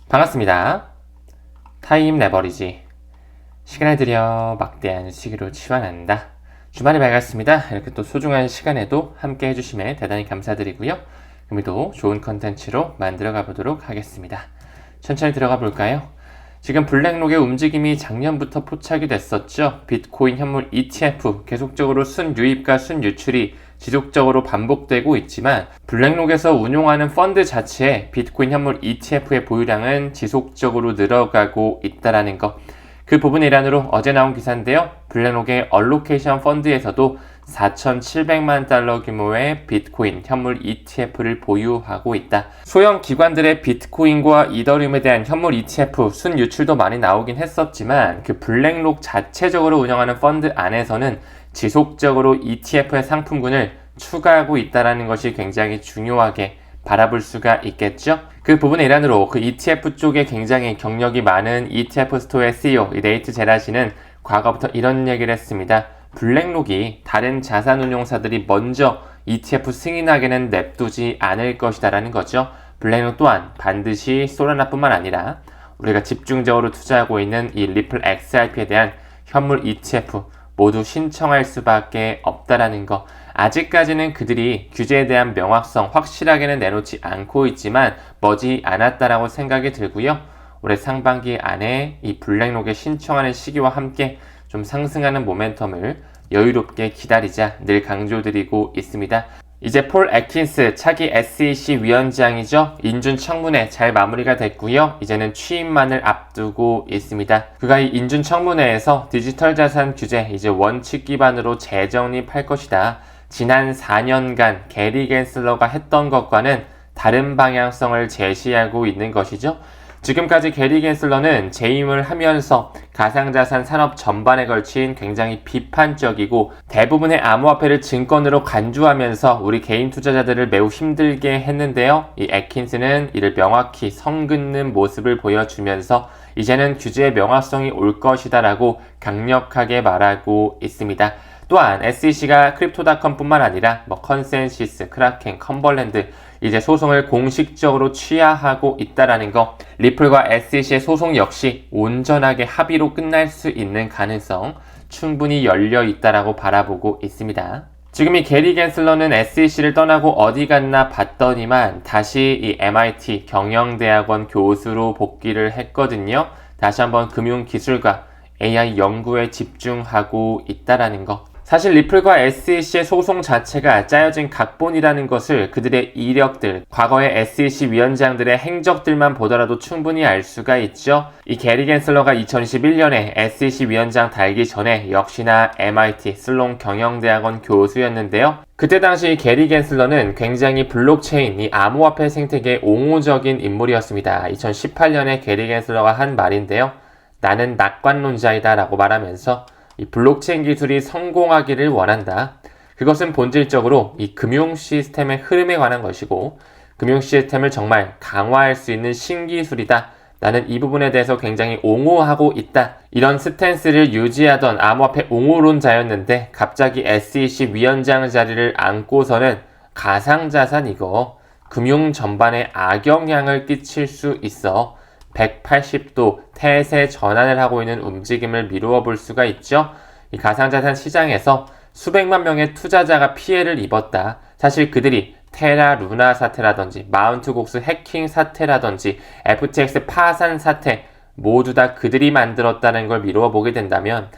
반갑습니다. 타임 레버리지. 시간을 들여 막대한 시기로 치환한다. 주말이 밝았습니다. 이렇게 또 소중한 시간에도 함께 해주시면 대단히 감사드리고요. 오늘도 좋은 컨텐츠로 만들어 가보도록 하겠습니다. 천천히 들어가 볼까요? 지금 블랙록의 움직임이 작년부터 포착이 됐었죠. 비트코인 현물 ETF 계속적으로 순유입과 순유출이 지속적으로 반복되고 있지만 블랙록에서 운용하는 펀드 자체에 비트코인 현물 ETF의 보유량은 지속적으로 늘어가고 있다는 것. 그 부분의 일환으로 어제 나온 기사인데요. 블랙록의 얼로케이션 펀드에서도 4,700만 달러 규모의 비트코인 현물 ETF를 보유하고 있다. 소형 기관들의 비트코인과 이더리움에 대한 현물 ETF 순유출도 많이 나오긴 했었지만 그 블랙록 자체적으로 운영하는 펀드 안에서는 지속적으로 ETF의 상품군을 추가하고 있다는 것이 굉장히 중요하게 바라볼 수가 있겠죠. 그 부분의 일환으로 그 ETF 쪽에 굉장히 경력이 많은 ETF 스토어의 CEO 네이트 제라시는 과거부터 이런 얘기를 했습니다. 블랙록이 다른 자산운용사들이 먼저 ETF 승인하게는 냅두지 않을 것이다 라는 거죠. 블랙록 또한 반드시 소라나뿐만 아니라 우리가 집중적으로 투자하고 있는 이 리플 XRP에 대한 현물 ETF 모두 신청할 수밖에 없다라는 거. 아직까지는 그들이 규제에 대한 명확성 확실하게는 내놓지 않고 있지만 머지 않았다라고 생각이 들고요. 올해 상반기 안에 이 블랙록에 신청하는 시기와 함께 좀 상승하는 모멘텀을 여유롭게 기다리자 늘 강조드리고 있습니다. 이제 폴 애킨스 차기 SEC 위원장이죠. 인준 청문회 잘 마무리가 됐고요. 이제는 취임만을 앞두고 있습니다. 그가 이 인준 청문회에서 디지털 자산 규제 이제 원칙 기반으로 재정립할 것이다. 지난 4년간 게리 겐슬러가 했던 것과는 다른 방향성을 제시하고 있는 것이죠. 지금까지 게리 겐슬러는 재임을 하면서 가상자산 산업 전반에 걸친 굉장히 비판적이고 대부분의 암호화폐를 증권으로 간주하면서 우리 개인 투자자들을 매우 힘들게 했는데요. 이 애킨스는 이를 명확히 선긋는 모습을 보여주면서 이제는 규제의 명확성이 올 것이다 라고 강력하게 말하고 있습니다. 또한 SEC가 크립토닷컴뿐만 아니라 컨센시스, 크라켄, 컴벌랜드 이제 소송을 공식적으로 취하하고 있다라는 거. 리플과 SEC의 소송 역시 온전하게 합의로 끝날 수 있는 가능성 충분히 열려 있다라고 바라보고 있습니다. 지금 이 게리 겐슬러는 SEC를 떠나고 어디 갔나 봤더니만 다시 이 MIT 경영대학원 교수로 복귀를 했거든요. 다시 한번 금융기술과 AI 연구에 집중하고 있다라는 거. 사실 리플과 SEC의 소송 자체가 짜여진 각본이라는 것을 그들의 이력들, 과거의 SEC 위원장들의 행적들만 보더라도 충분히 알 수가 있죠. 이 게리 겐슬러가 2021년에 SEC 위원장 달기 전에 역시나 MIT 슬론 경영대학원 교수였는데요. 그때 당시 게리 겐슬러는 굉장히 블록체인, 이 암호화폐 생태계의 옹호적인 인물이었습니다. 2018년에 게리 겐슬러가 한 말인데요. 나는 낙관론자이다 라고 말하면서 이 블록체인 기술이 성공하기를 원한다. 그것은 본질적으로 이 금융 시스템의 흐름에 관한 것이고 금융 시스템을 정말 강화할 수 있는 신기술이다. 나는 이 부분에 대해서 굉장히 옹호하고 있다. 이런 스탠스를 유지하던 암호화폐 옹호론자였는데 갑자기 SEC 위원장 자리를 안고서는 가상자산 이거 금융 전반에 악영향을 끼칠 수 있어 180도 태세 전환을 하고 있는 움직임을 미루어 볼 수가 있죠. 이 가상자산 시장에서 수백만 명의 투자자가 피해를 입었다. 사실 그들이 테라 루나 사태라든지 마운트 곡스 해킹 사태라든지 FTX 파산 사태 모두 다 그들이 만들었다는 걸 미루어 보게 된다면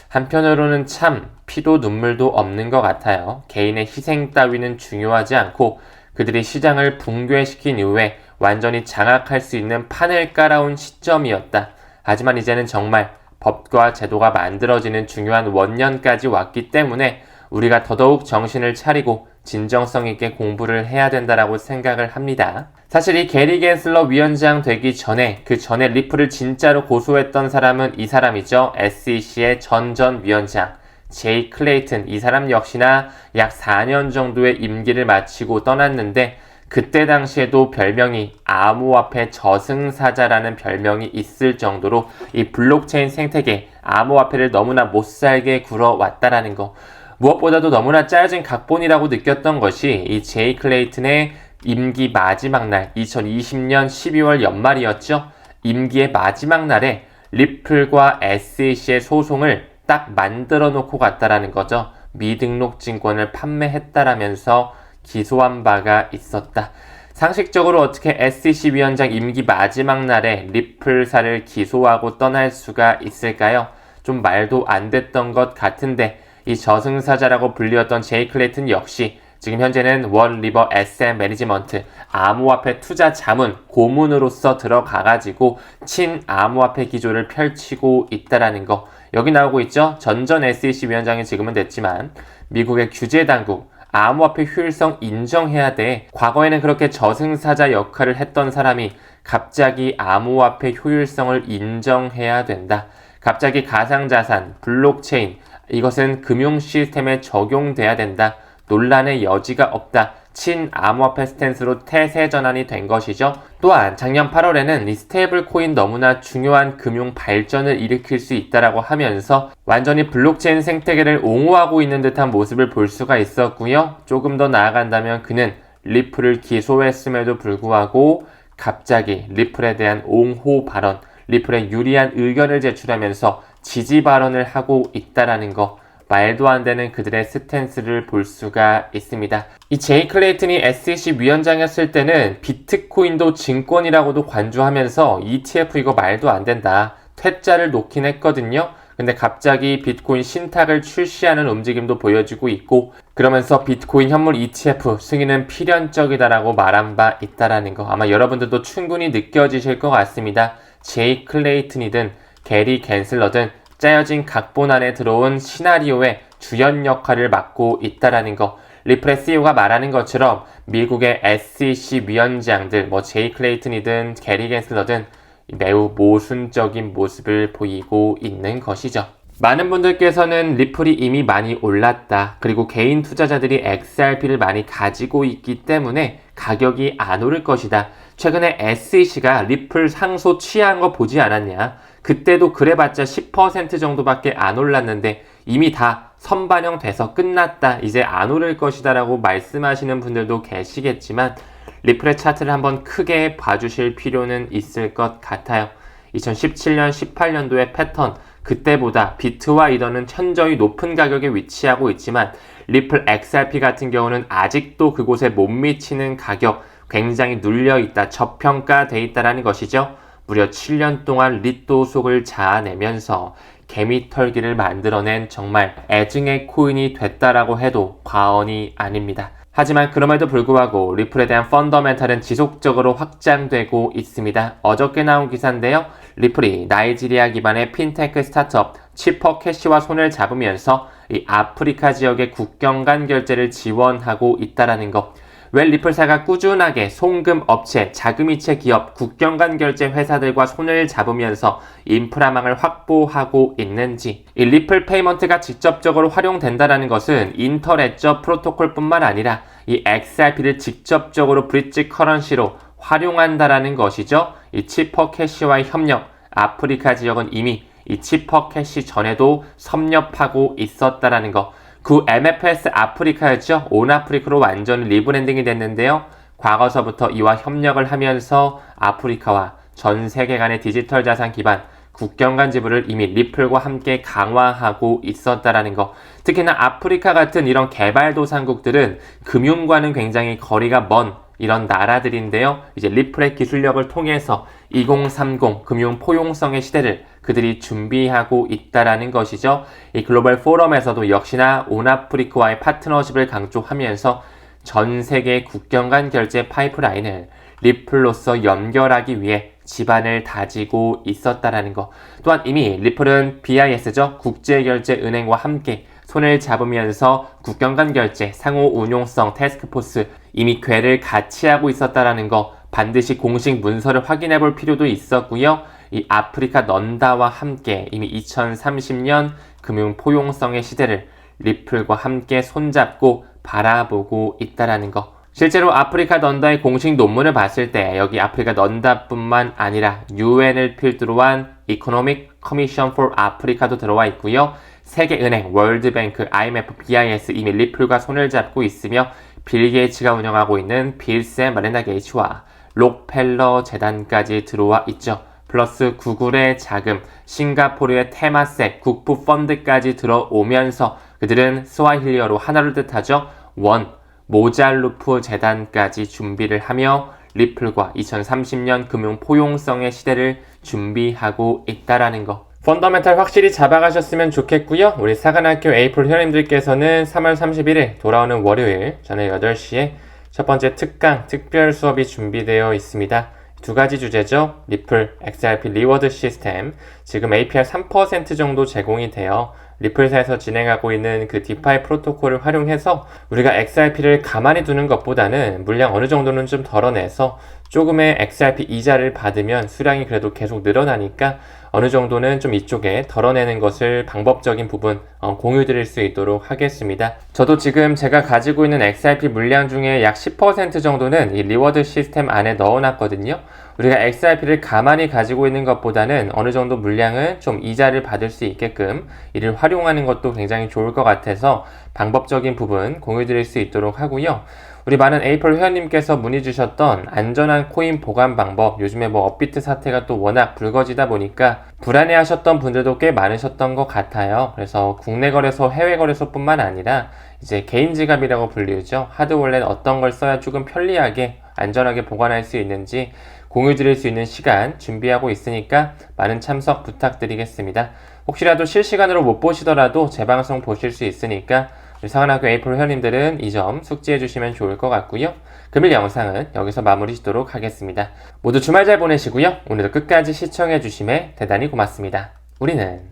한편으로는 참 피도 눈물도 없는 것 같아요. 개인의 희생 따위는 중요하지 않고 그들이 시장을 붕괴시킨 이후에 완전히 장악할 수 있는 판을 깔아온 시점이었다. 하지만 이제는 정말 법과 제도가 만들어지는 중요한 원년까지 왔기 때문에 우리가 더더욱 정신을 차리고 진정성 있게 공부를 해야 된다라고 생각을 합니다. 사실 이 게리 겐슬러 위원장 되기 전에 그 전에 리플을 진짜로 고소했던 사람은 이 사람이죠. SEC의 전 위원장 제이 클레이튼. 이 사람 역시나 약 4년 정도의 임기를 마치고 떠났는데 그때 당시에도 별명이 암호화폐 저승사자라는 별명이 있을 정도로 이 블록체인 생태계 암호화폐를 너무나 못살게 굴어왔다라는 거. 무엇보다도 너무나 짜여진 각본이라고 느꼈던 것이 이 제이 클레이튼의 임기 마지막 날 2020년 12월 연말이었죠. 임기의 마지막 날에 리플과 SEC의 소송을 딱 만들어 놓고 갔다라는 거죠. 미등록 증권을 판매했다라면서 기소한 바가 있었다. 상식적으로 어떻게 SEC 위원장 임기 마지막 날에 리플사를 기소하고 떠날 수가 있을까요? 좀 말도 안 됐던 것 같은데 이 저승사자라고 불리웠던 제이 클레이튼 역시 지금 현재는 원 리버 SM 매니지먼트 암호화폐 투자 자문 고문으로서 들어가가지고 친암호화폐 기조를 펼치고 있다라는 거. 여기 나오고 있죠. 전 SEC 위원장이 지금은 됐지만 미국의 규제 당국 암호화폐 효율성 인정해야 돼. 과거에는 그렇게 저승사자 역할을 했던 사람이 갑자기 암호화폐 효율성을 인정해야 된다. 갑자기 가상자산, 블록체인 이것은 금융 시스템에 적용돼야 된다. 논란의 여지가 없다. 친암호화폐 스탠스로 태세 전환이 된 것이죠. 또한 작년 8월에는 이 스테이블 코인 너무나 중요한 금융 발전을 일으킬 수 있다라고 하면서 완전히 블록체인 생태계를 옹호하고 있는 듯한 모습을 볼 수가 있었고요. 조금 더 나아간다면 그는 리플을 기소했음에도 불구하고 갑자기 리플에 대한 옹호 발언, 리플에 유리한 의견을 제출하면서 지지 발언을 하고 있다라는 거. 말도 안 되는 그들의 스탠스를 볼 수가 있습니다. 이 제이 클레이튼이 SEC 위원장이었을 때는 비트코인도 증권이라고도 관주하면서 ETF 이거 말도 안 된다. 퇴짜를 놓긴 했거든요. 근데 갑자기 비트코인 신탁을 출시하는 움직임도 보여지고 있고 그러면서 비트코인 현물 ETF 승인은 필연적이다라고 말한 바 있다라는 거 아마 여러분들도 충분히 느껴지실 것 같습니다. 제이 클레이튼이든 게리 갠슬러든 짜여진 각본 안에 들어온 시나리오의 주연 역할을 맡고 있다라는 거. 리플의 CEO가 말하는 것처럼 미국의 SEC 위원장들, 제이 클레이튼이든 게리 갠슬러든 매우 모순적인 모습을 보이고 있는 것이죠. 많은 분들께서는 리플이 이미 많이 올랐다. 그리고 개인 투자자들이 XRP를 많이 가지고 있기 때문에 가격이 안 오를 것이다. 최근에 SEC가 리플 상소 취하한 거 보지 않았냐? 그때도 그래봤자 10% 정도밖에 안 올랐는데 이미 다 선반영돼서 끝났다. 이제 안 오를 것이다 라고 말씀하시는 분들도 계시겠지만 리플의 차트를 한번 크게 봐주실 필요는 있을 것 같아요. 2017년, 18년도의 패턴 그때보다 비트와 이더는 현저히 높은 가격에 위치하고 있지만 리플 XRP 같은 경우는 아직도 그곳에 못 미치는 가격 굉장히 눌려있다, 저평가돼 있다라는 것이죠. 무려 7년 동안 리또 속을 자아내면서 개미털기를 만들어낸 정말 애증의 코인이 됐다라고 해도 과언이 아닙니다. 하지만 그럼에도 불구하고 리플에 대한 펀더멘탈은 지속적으로 확장되고 있습니다. 어저께 나온 기사인데요. 리플이 나이지리아 기반의 핀테크 스타트업 치퍼캐시와 손을 잡으면서 이 아프리카 지역의 국경 간 결제를 지원하고 있다라는 것. 왜 리플사가 꾸준하게 송금 업체, 자금이체 기업, 국경 간 결제 회사들과 손을 잡으면서 인프라망을 확보하고 있는지. 이 리플 페이먼트가 직접적으로 활용된다는 것은 인터레저 프로토콜뿐만 아니라 이 XRP를 직접적으로 브릿지 커런시로 활용한다라는 것이죠. 이 치퍼 캐시와의 협력, 아프리카 지역은 이미 이 치퍼 캐시 전에도 섭렵하고 있었다라는 것. 그 MFS 아프리카였죠. 온 아프리카로 완전히 리브랜딩이 됐는데요. 과거서부터 이와 협력을 하면서 아프리카와 전 세계 간의 디지털 자산 기반 국경 간 지불을 이미 리플과 함께 강화하고 있었다라는 거. 특히나 아프리카 같은 이런 개발도상국들은 금융과는 굉장히 거리가 먼 이런 나라들인데요. 이제 리플의 기술력을 통해서 2030 금융 포용성의 시대를 그들이 준비하고 있다라는 것이죠. 이 글로벌 포럼에서도 역시나 온아프리카와의 파트너십을 강조하면서 전 세계 국경 간 결제 파이프라인을 리플로서 연결하기 위해 지반을 다지고 있었다라는 것. 또한 이미 리플은 BIS죠. 국제결제은행과 함께 손을 잡으면서 국경 간 결제, 상호 운용성 태스크포스 이미 궤를 같이 하고 있었다라는 거 반드시 공식 문서를 확인해 볼 필요도 있었고요. 이 아프리카 넌다와 함께 이미 2030년 금융 포용성의 시대를 리플과 함께 손잡고 바라보고 있다라는 거. 실제로 아프리카 넌다의 공식 논문을 봤을 때 여기 아프리카 넌다뿐만 아니라 UN을 필두로 한 Economic Commission for Africa도 들어와 있고요. 세계은행, 월드뱅크, IMF, BIS 이미 리플과 손을 잡고 있으며 빌 게이츠가 운영하고 있는 빌 앤 멜린다 게이츠와 록펠러 재단까지 들어와 있죠. 플러스 구글의 자금, 싱가포르의 테마섹, 국부 펀드까지 들어오면서 그들은 스와힐리어로 하나를 뜻하죠. 원, 모잘루프 재단까지 준비를 하며 리플과 2030년 금융 포용성의 시대를 준비하고 있다라는 거. 펀더멘탈 확실히 잡아가셨으면 좋겠고요. 우리 사관학교 에이플 회원님들께서는 3월 31일 돌아오는 월요일 저녁 8시에 첫 번째 특강 특별 수업이 준비되어 있습니다. 두 가지 주제죠. 리플, XRP 리워드 시스템. 지금 APR 3% 정도 제공이 돼요. 리플사에서 진행하고 있는 그 디파이 프로토콜을 활용해서 우리가 XRP를 가만히 두는 것보다는 물량 어느 정도는 좀 덜어내서 조금의 XRP 이자를 받으면 수량이 그래도 계속 늘어나니까 어느 정도는 좀 이쪽에 덜어내는 것을 방법적인 부분 공유 드릴 수 있도록 하겠습니다. 저도 지금 제가 가지고 있는 XRP 물량 중에 약 10% 정도는 이 리워드 시스템 안에 넣어놨거든요. 우리가 XRP를 가만히 가지고 있는 것보다는 어느 정도 물량은 좀 이자를 받을 수 있게끔 이를 활용하는 것도 굉장히 좋을 것 같아서 방법적인 부분 공유 드릴 수 있도록 하고요. 우리 많은 에이플 회원님께서 문의 주셨던 안전한 코인 보관 방법, 요즘에 업비트 사태가 또 워낙 불거지다 보니까 불안해 하셨던 분들도 꽤 많으셨던 것 같아요. 그래서 국내 거래소, 해외 거래소뿐만 아니라 이제 개인 지갑이라고 불리우죠. 하드월렛 어떤 걸 써야 조금 편리하게 안전하게 보관할 수 있는지 공유 드릴 수 있는 시간 준비하고 있으니까 많은 참석 부탁드리겠습니다. 혹시라도 실시간으로 못 보시더라도 재방송 보실 수 있으니까 우리 사관학교 에이플 회원님들은 이 점 숙지해 주시면 좋을 것 같고요. 금일 영상은 여기서 마무리 짓도록 하겠습니다. 모두 주말 잘 보내시고요. 오늘도 끝까지 시청해 주심에 대단히 고맙습니다. 우리는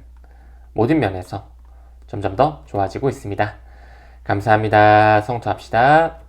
모든 면에서 점점 더 좋아지고 있습니다. 감사합니다. 성투합시다.